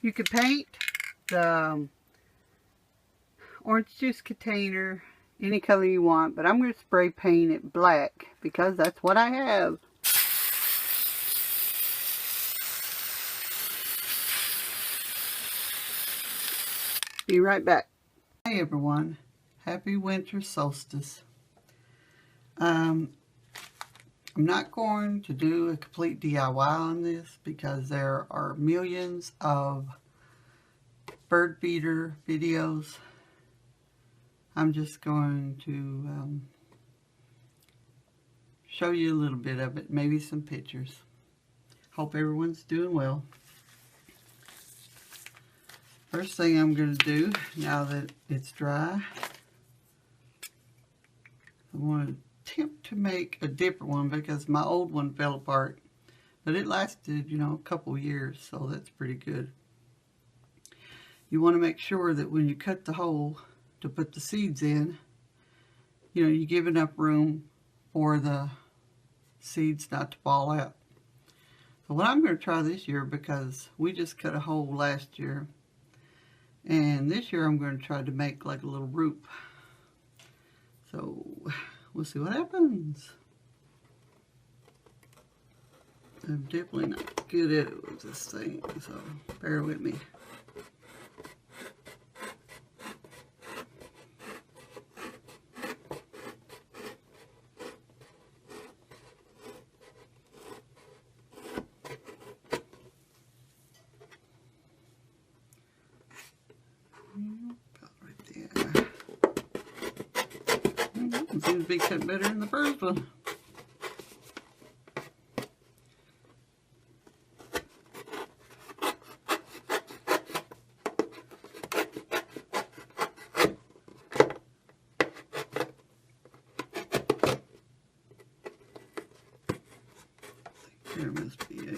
You could paint the orange juice container any color you want, but I'm going to spray paint it black because that's what I have. Be right back. Hey everyone, happy winter solstice. I'm not going to do a complete DIY on this because there are millions of bird feeder videos. I'm just going to show you a little bit of it, maybe some pictures. Hope everyone's doing well. First thing I'm going to do, now that it's dry, I want to attempt to make a different one because my old one fell apart. But it lasted, you know, a couple years, so that's pretty good. You want to make sure that when you cut the hole to put the seeds in, you know, you give enough room for the seeds not to fall out. So what I'm going to try this year, because we just cut a hole last year, and this year I'm going to try to make like a little roof. So we'll see what happens. I'm definitely not good at it with this thing, so bear with me. Seems to be cut better than the first one. There must be a...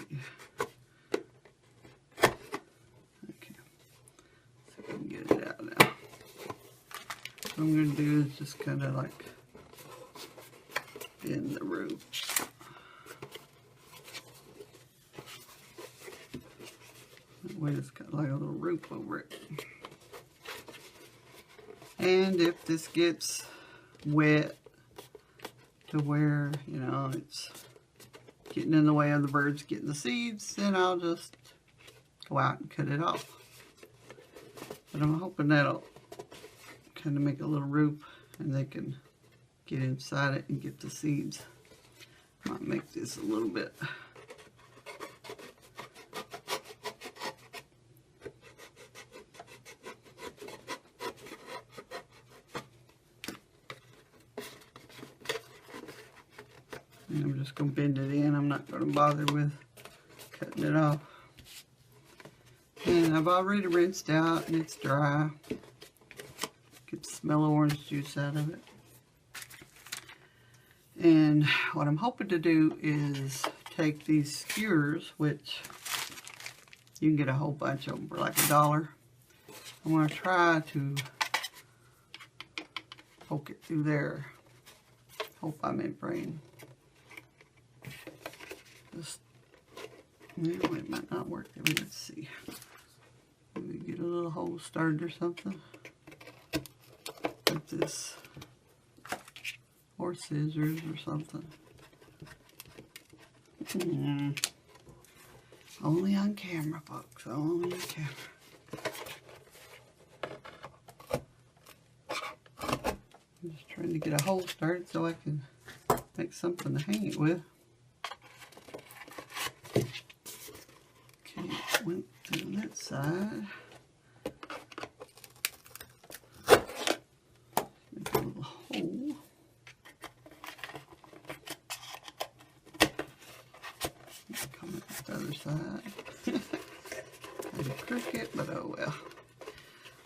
Okay. So I can get it out now. What I'm going to do is just kind of like in the roof. That way it's got like a little roof over it. And if this gets wet to where, you know, it's getting in the way of the birds getting the seeds, then I'll just go out and cut it off. But I'm hoping that'll kind of make a little roof and they can get inside it and get the seeds. Might make this a little bit. And I'm just going to bend it in. I'm not going to bother with cutting it off. And I've already rinsed out and it's dry. Get the smell of orange juice out of it. And what I'm hoping to do is take these skewers, which you can get a whole bunch of them for like $1. I'm going to try to poke it through there. Hope I'm in frame. Just, well, it might not work. Let's see. Maybe get a little hole started or something. Like this. Or scissors or something. Only on camera, folks. Only on camera. I'm just trying to get a hole started so I can make something to hang it with. Okay, it went through that side. Make a little hole. Come up the other side. Kind of crooked, but oh well.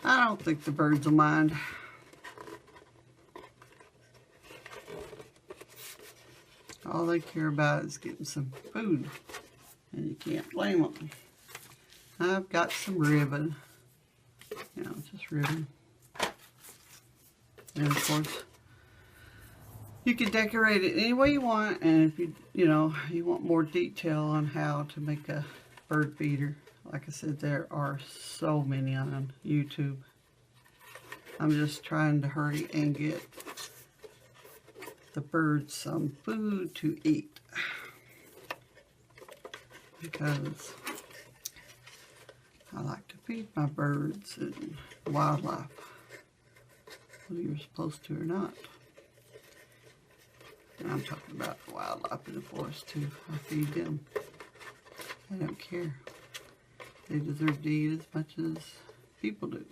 I don't think the birds will mind. All they care about is getting some food, and you can't blame them. I've got some ribbon, you know, just ribbon. And of course, you can decorate it any way you want, and if you want more detail on how to make a bird feeder, like I said, there are so many on YouTube. I'm just trying to hurry and get the birds some food to eat, because I like to feed my birds and wildlife, whether you're supposed to or not. And I'm talking about the wildlife in the forest too. I feed them. I don't care. They deserve to eat as much as people do.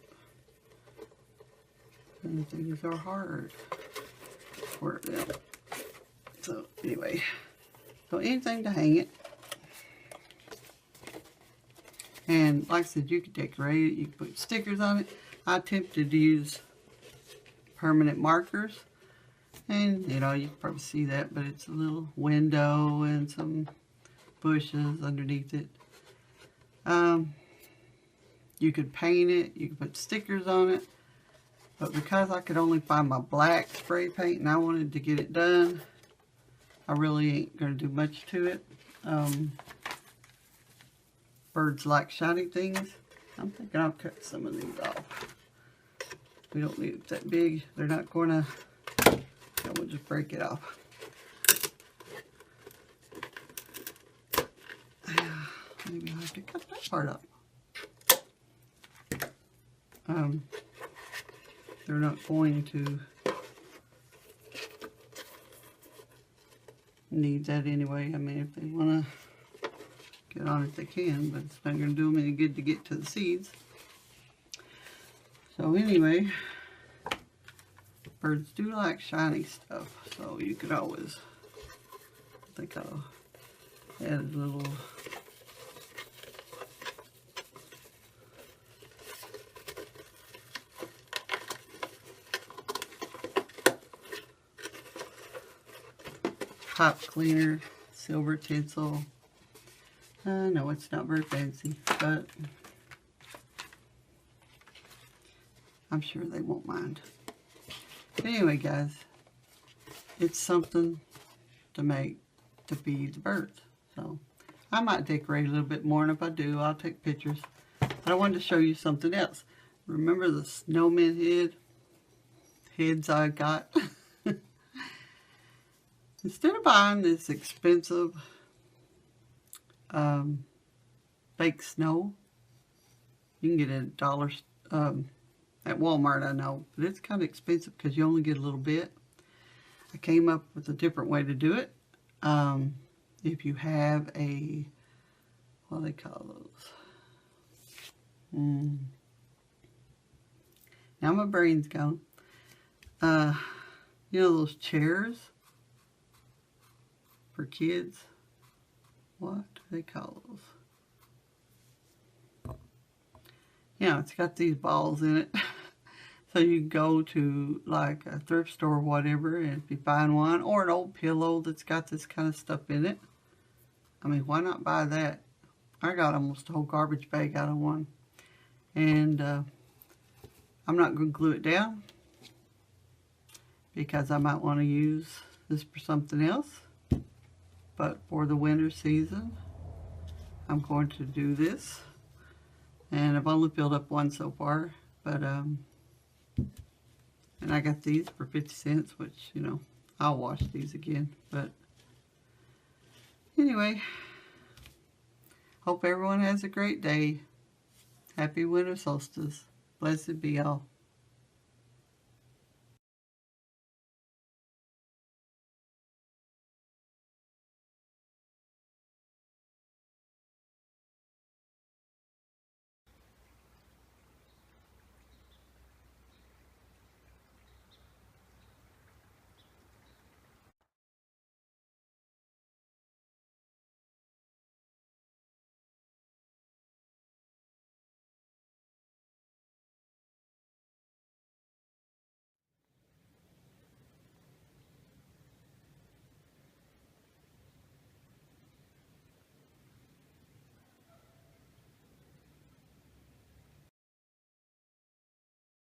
And things are hard for them. So anyway, so anything to hang it. And like I said, you can decorate it. You can put stickers on it. I attempted to use permanent markers. And, you know, you can probably see that, but it's a little window and some bushes underneath it. You could paint it. You could put stickers on it. But because I could only find my black spray paint and I wanted to get it done, I really ain't going to do much to it. Birds like shiny things. I'm thinking I'll cut some of these off. We don't need it that big. They're not going to... And we'll just break it off. Maybe I'll have to cut that part up. They're not going to need that anyway. I mean, if they want to get on it, they can, but it's not going to do them any good to get to the seeds. So anyway... Birds do like shiny stuff, so you could always, I think I'll add a little top cleaner, silver tinsel. No, it's not very fancy, but I'm sure they won't mind. Anyway, guys, it's something to make to feed the birds. So I might decorate a little bit more, and if I do, I'll take pictures. But I wanted to show you something else. Remember the snowman heads I got? Instead of buying this expensive fake snow, you can get it at at Walmart, I know, but it's kind of expensive because you only get a little bit. I came up with a different way to do it. If you have a, what do they call those? Now my brain's gone. You know those chairs for kids? What do they call those? Yeah, it's got these balls in it. So you go to like a thrift store or whatever, and if you find one, or an old pillow that's got this kind of stuff in it, I mean, why not buy that? I got almost a whole garbage bag out of one. And I'm not going to glue it down because I might want to use this for something else. But for the winter season, I'm going to do this. And I've only filled up one so far, but, and I got these for 50 cents, which, you know, I'll wash these again. But anyway, hope everyone has a great day. Happy winter solstice. Blessed be all.